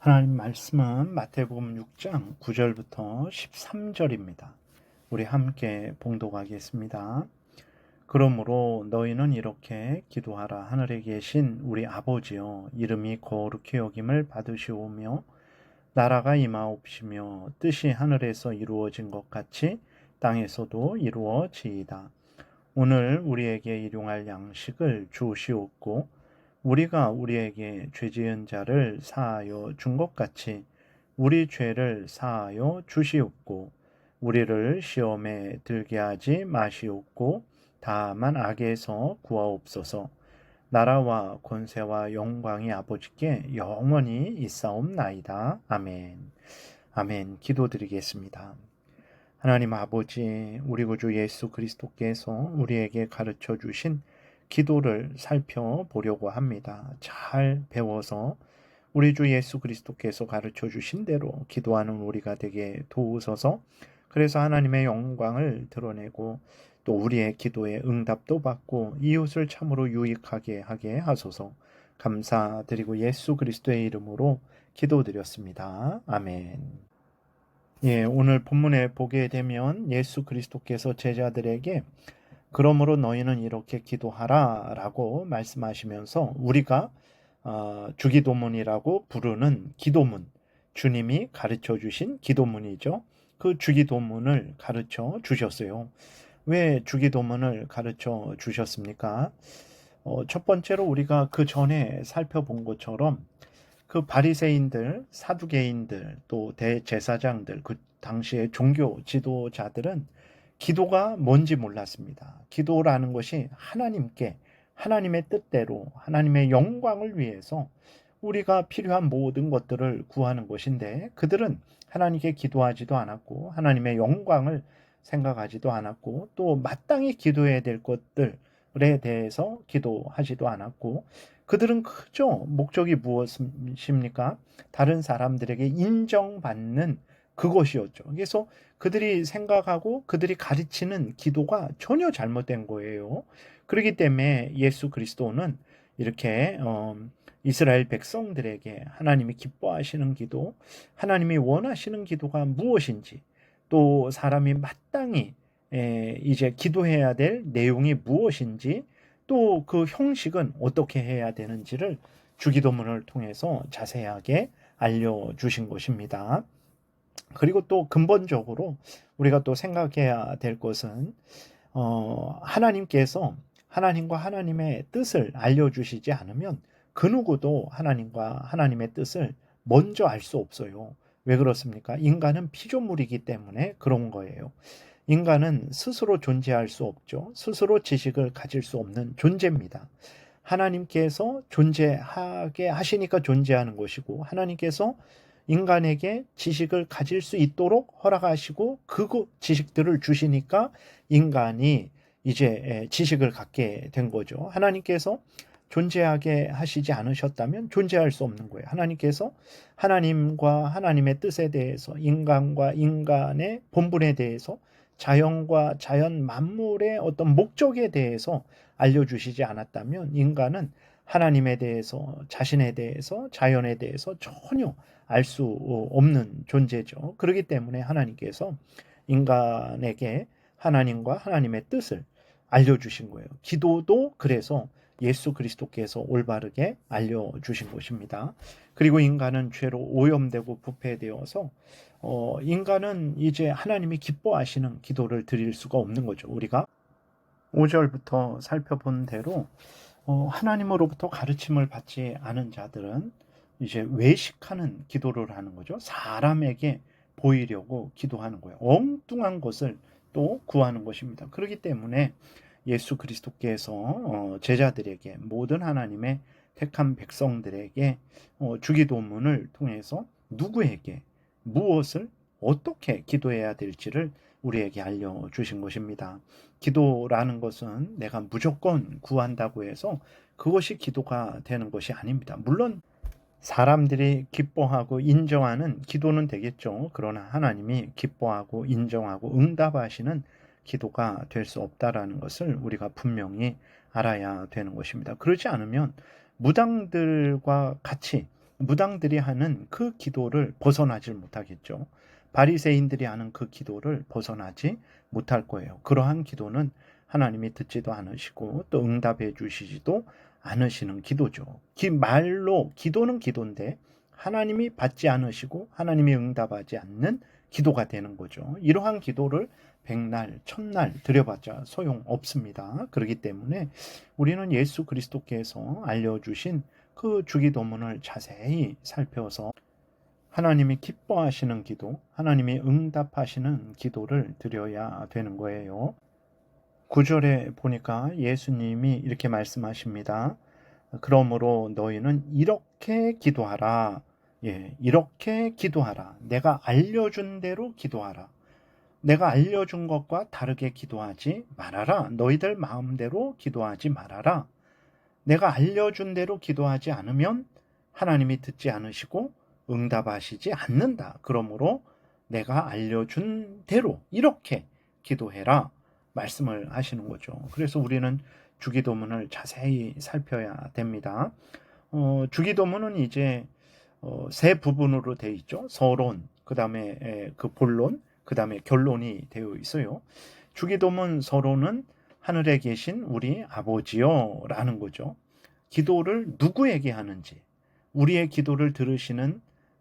하나님 말씀은 마태복음 6장 9절부터 13절입니다. 우리 함께 봉독하겠습니다. 그러므로 너희는 이렇게 기도하라. 하늘에 계신 우리 아버지여, 이름이 거룩히 여김을 받으시오며 나라가 임하옵시며 뜻이 하늘에서 이루어진 것 같이 땅에서도 이루어지이다. 오늘 우리에게 일용할 양식을 주시옵고 우리가 우리에게 죄 지은 자를 사하여 준 것 같이 우리 죄를 사하여 주시옵고 우리를 시험에 들게 하지 마시옵고 다만 악에서 구하옵소서. 나라와 권세와 영광이 아버지께 영원히 있사옵나이다. 아멘. 아멘. 기도드리겠습니다. 하나님 아버지, 우리 구주 예수 그리스도께서 우리에게 가르쳐 주신 기도를 살펴보려고 합니다. 잘 배워서 우리 주 예수 그리스도께서 가르쳐 주신 대로 기도하는 우리가 되게 도우소서. 그래서 하나님의 영광을 드러내고 또 우리의 기도에 응답도 받고 이웃을 참으로 유익하게 하게 하소서. 감사드리고 예수 그리스도의 이름으로 기도드렸습니다. 아멘. 오늘 본문에 보게 되면 예수 그리스도께서 제자들에게 그러므로 너희는 이렇게 기도하라 라고 말씀하시면서 우리가 주기도문이라고 부르는 기도문, 주님이 가르쳐 주신 기도문이죠. 그 주기도문을 가르쳐 주셨어요. 왜 주기도문을 가르쳐 주셨습니까? 첫 번째로 우리가 그 전에 살펴본 것처럼 그 바리새인들, 사두개인들, 또 대제사장들, 그 당시의 종교 지도자들은 기도가 뭔지 몰랐습니다. 기도라는 것이 하나님의 뜻대로 하나님의 영광을 위해서 우리가 필요한 모든 것들을 구하는 것인데 그들은 하나님께 기도하지도 않았고 하나님의 영광을 생각하지도 않았고 또 마땅히 기도해야 될 것들에 대해서 기도하지도 않았고 그들은 그저 목적이 무엇입니까? 다른 사람들에게 인정받는 그것이었죠. 그래서 그들이 생각하고 그들이 가르치는 기도가 전혀 잘못된 거예요. 그렇기 때문에 예수 그리스도는 이렇게 이스라엘 백성들에게 하나님이 기뻐하시는 기도, 하나님이 원하시는 기도가 무엇인지, 또 사람이 마땅히 이제 기도해야 될 내용이 무엇인지, 또 그 형식은 어떻게 해야 되는지를 주기도문을 통해서 자세하게 알려주신 것입니다. 그리고 또 근본적으로 우리가 또 생각해야 될 것은 하나님과 하나님의 뜻을 알려주시지 않으면 그 누구도 하나님과 하나님의 뜻을 먼저 알 수 없어요. 왜 그렇습니까? 인간은 피조물이기 때문에 그런 거예요. 인간은 스스로 존재할 수 없죠. 스스로 지식을 가질 수 없는 존재입니다. 하나님께서 존재하게 하시니까 존재하는 것이고 하나님께서 인간에게 지식을 가질 수 있도록 허락하시고 그 지식들을 주시니까 인간이 이제 지식을 갖게 된 거죠. 하나님께서 존재하게 하시지 않으셨다면 존재할 수 없는 거예요. 하나님께서 하나님과 하나님의 뜻에 대해서 인간과 인간의 본분에 대해서 자연과 자연 만물의 어떤 목적에 대해서 알려주시지 않았다면 인간은 하나님에 대해서, 자신에 대해서, 자연에 대해서 전혀 알 수 없는 존재죠. 그렇기 때문에 하나님께서 인간에게 하나님과 하나님의 뜻을 알려주신 거예요. 기도도 그래서 예수 그리스도께서 올바르게 알려주신 것입니다. 그리고 인간은 죄로 오염되고 부패되어서 인간은 이제 하나님이 기뻐하시는 기도를 드릴 수가 없는 거죠. 우리가 5절부터 살펴본 대로 하나님으로부터 가르침을 받지 않은 자들은 이제 외식하는 기도를 하는 거죠. 사람에게 보이려고 기도하는 거예요. 엉뚱한 것을 또 구하는 것입니다. 그렇기 때문에 예수 그리스도께서 제자들에게 모든 하나님의 택한 백성들에게 주기도문을 통해서 누구에게 무엇을 어떻게 기도해야 될지를 우리에게 알려주신 것입니다. 기도라는 것은 내가 무조건 구한다고 해서 그것이 기도가 되는 것이 아닙니다. 물론 사람들이 기뻐하고 인정하는 기도는 되겠죠. 그러나 하나님이 기뻐하고 인정하고 응답하시는 기도가 될 수 없다라는 것을 우리가 분명히 알아야 되는 것입니다. 그렇지 않으면 무당들과 같이 무당들이 하는 그 기도를 벗어나질 못하겠죠. 바리새인들이 하는 그 기도를 벗어나지 못할 거예요. 그러한 기도는 하나님이 듣지도 않으시고 또 응답해 주시지도 않으시는 기도죠. 말로 기도는 기도인데 하나님이 받지 않으시고 하나님이 응답하지 않는 기도가 되는 거죠. 이러한 기도를 백날, 천날 드려봤자 소용없습니다. 그렇기 때문에 우리는 예수 그리스도께서 알려주신 그 주기도문을 자세히 살펴서 하나님이 기뻐하시는 기도, 하나님이 응답하시는 기도를 드려야 되는 거예요. 9절에 보니까 예수님이 이렇게 말씀하십니다. 그러므로 너희는 이렇게 기도하라. 예, 이렇게 기도하라. 내가 알려준 대로 기도하라. 내가 알려준 것과 다르게 기도하지 말아라. 너희들 마음대로 기도하지 말아라. 내가 알려준 대로 기도하지 않으면 하나님이 듣지 않으시고 응답하시지 않는다. 그러므로 내가 알려준 대로 이렇게 기도해라. 말씀을 하시는 거죠. 그래서 우리는 주기도문을 자세히 살펴야 됩니다. 주기도문은 이제 세 부분으로 되어 있죠. 서론, 그 다음에 그 본론, 그 다음에 결론이 되어 있어요. 주기도문 서론은 하늘에 계신 우리 아버지요 라는 거죠. 기도를 누구에게 하는지, 우리의 기도를 들으시는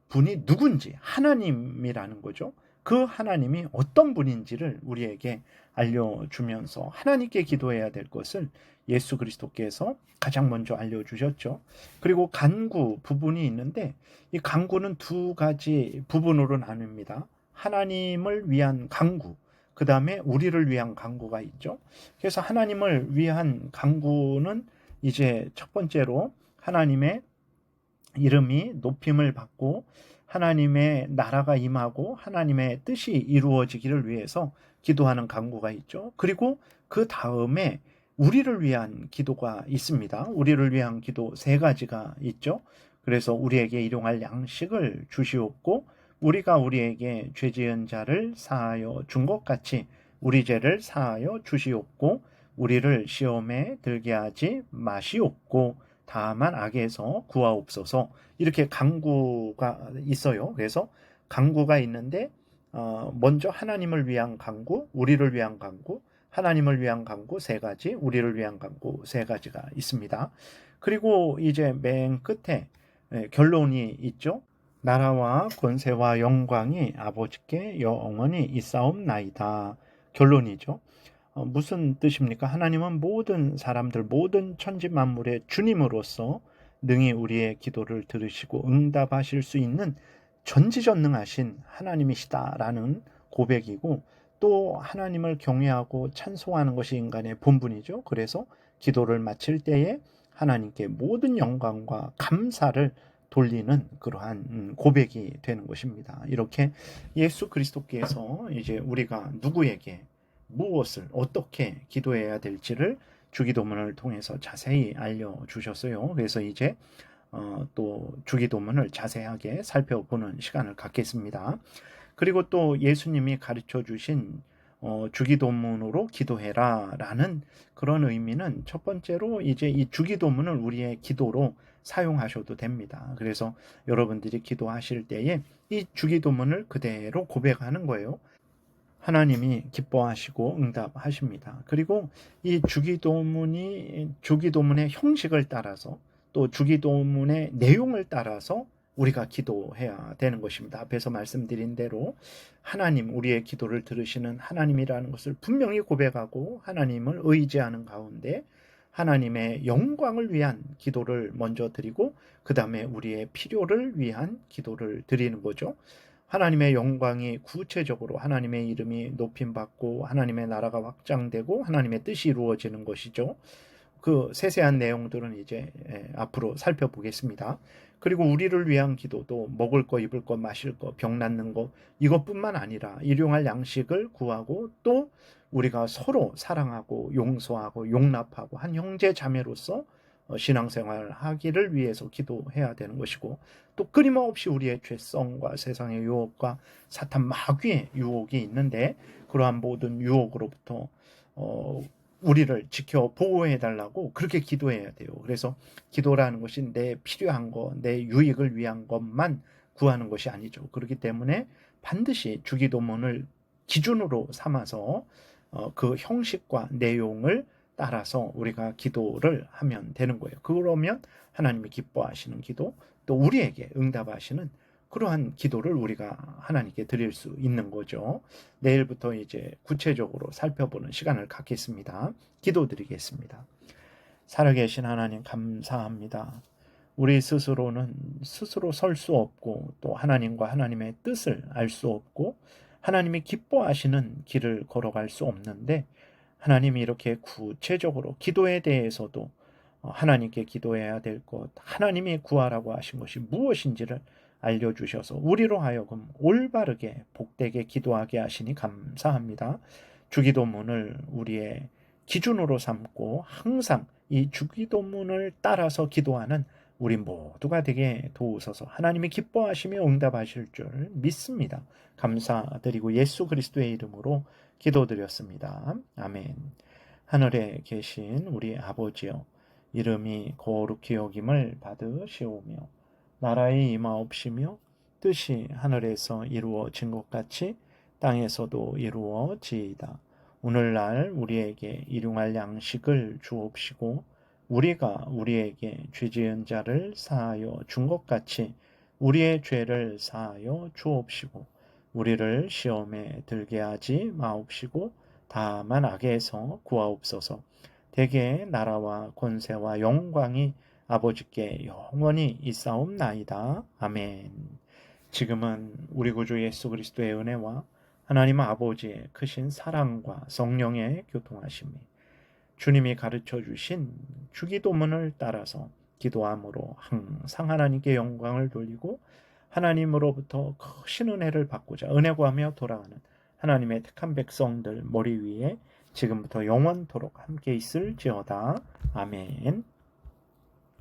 분이 누군지, 하나님이라는 거죠. 그 하나님이 어떤 분인지를 우리에게 알려주면서 하나님께 기도해야 될 것을 예수 그리스도께서 가장 먼저 알려주셨죠. 그리고 간구 부분이 있는데 이 간구는 두 가지 부분으로 나눕니다. 하나님을 위한 간구, 그 다음에 우리를 위한 간구가 있죠. 그래서 하나님을 위한 간구는 이제 첫 번째로 하나님의 이름이 높임을 받고 하나님의 나라가 임하고 하나님의 뜻이 이루어지기를 위해서 기도하는 간구가 있죠. 그리고 그 다음에 우리를 위한 기도가 있습니다. 우리를 위한 기도 세 가지가 있죠. 그래서 우리에게 일용할 양식을 주시옵고 우리가 우리에게 죄 지은 자를 사하여 준 것 같이 우리 죄를 사하여 주시옵고 우리를 시험에 들게 하지 마시옵고 다만 악에서 구하옵소서. 이렇게 간구가 있어요. 그래서 간구가 있는데 먼저 하나님을 위한 간구, 우리를 위한 간구, 하나님을 위한 간구 세 가지, 우리를 위한 간구 세 가지가 있습니다. 그리고 이제 맨 끝에 결론이 있죠. 나라와 권세와 영광이 아버지께 영원히 있사옵나이다. 결론이죠. 무슨 뜻입니까? 하나님은 모든 사람들, 모든 천지 만물의 주님으로서 능히 우리의 기도를 들으시고 응답하실 수 있는 전지전능하신 하나님이시다라는 고백이고 또 하나님을 경외하고 찬송하는 것이 인간의 본분이죠. 그래서 기도를 마칠 때에 하나님께 모든 영광과 감사를 돌리는 그러한 고백이 되는 것입니다. 이렇게 예수 그리스도께서 이제 우리가 누구에게 무엇을 어떻게 기도해야 될지를 주기도문을 통해서 자세히 알려주셨어요. 그래서 이제 또 주기도문을 자세하게 살펴보는 시간을 갖겠습니다. 그리고 또 예수님이 가르쳐 주신 주기도문으로 기도해라 라는 그런 의미는 첫 번째로 이제 이 주기도문을 우리의 기도로 사용하셔도 됩니다. 그래서 여러분들이 기도하실 때에 이 주기도문을 그대로 고백하는 거예요. 하나님이 기뻐하시고 응답하십니다. 그리고 이 주기도문의 형식을 따라서 또 주기도문의 내용을 따라서 우리가 기도해야 되는 것입니다. 앞에서 말씀드린 대로 하나님, 우리의 기도를 들으시는 하나님이라는 것을 분명히 고백하고 하나님을 의지하는 가운데 하나님의 영광을 위한 기도를 먼저 드리고 그 다음에 우리의 필요를 위한 기도를 드리는 거죠. 하나님의 영광이 구체적으로 하나님의 이름이 높임받고 하나님의 나라가 확장되고 하나님의 뜻이 이루어지는 것이죠. 그 세세한 내용들은 이제 앞으로 살펴보겠습니다. 그리고 우리를 위한 기도도 먹을 거, 입을 거, 마실 거, 병 낫는 거 이것뿐만 아니라 일용할 양식을 구하고 또 우리가 서로 사랑하고 용서하고 용납하고 한 형제 자매로서 신앙생활을 하기를 위해서 기도해야 되는 것이고 또 끊임없이 우리의 죄성과 세상의 유혹과 사탄 마귀의 유혹이 있는데 그러한 모든 유혹으로부터 우리를 지켜 보호해 달라고 그렇게 기도해야 돼요. 그래서 기도라는 것이 내 필요한 거, 내 유익을 위한 것만 구하는 것이 아니죠. 그렇기 때문에 반드시 주기도문을 기준으로 삼아서 그 형식과 내용을 따라서 우리가 기도를 하면 되는 거예요. 그러면 하나님이 기뻐하시는 기도, 또 우리에게 응답하시는 그러한 기도를 우리가 하나님께 드릴 수 있는 거죠. 내일부터 이제 구체적으로 살펴보는 시간을 갖겠습니다. 기도드리겠습니다. 살아계신 하나님 감사합니다. 우리 스스로는 스스로 설 수 없고 또 하나님과 하나님의 뜻을 알 수 없고 하나님이 기뻐하시는 길을 걸어갈 수 없는데 하나님이 이렇게 구체적으로 기도에 대해서도 하나님께 기도해야 될 것, 하나님이 구하라고 하신 것이 무엇인지를 알려주셔서 우리로 하여금 올바르게 복되게 기도하게 하시니 감사합니다. 주기도문을 우리의 기준으로 삼고 항상 이 주기도문을 따라서 기도하는 우리 모두가 되게 도우소서. 하나님이 기뻐하시며 응답하실 줄 믿습니다. 감사드리고 예수 그리스도의 이름으로 기도드렸습니다. 아멘. 하늘에 계신 우리 아버지여, 이름이 거룩히 여김을 받으시오며 나라의 임하옵시며 뜻이 하늘에서 이루어진 것 같이 땅에서도 이루어지이다. 오늘날 우리에게 일용할 양식을 주옵시고 우리가 우리에게 죄 지은 자를 사하여 준 것 같이 우리의 죄를 사하여 주옵시고 우리를 시험에 들게 하지 마옵시고 다만 악에서 구하옵소서. 대개 나라와 권세와 영광이 아버지께 영원히 있사옵나이다. 아멘. 지금은 우리 구주 예수 그리스도의 은혜와 하나님 아버지의 크신 사랑과 성령의 교통하심이 주님이 가르쳐 주신 주기도문을 따라서 기도함으로 항상 하나님께 영광을 돌리고 하나님으로부터 크신 은혜를 받고자 은혜 구하며 돌아가는 하나님의 택한 백성들 머리 위에 지금부터 영원토록 함께 있을지어다. 아멘.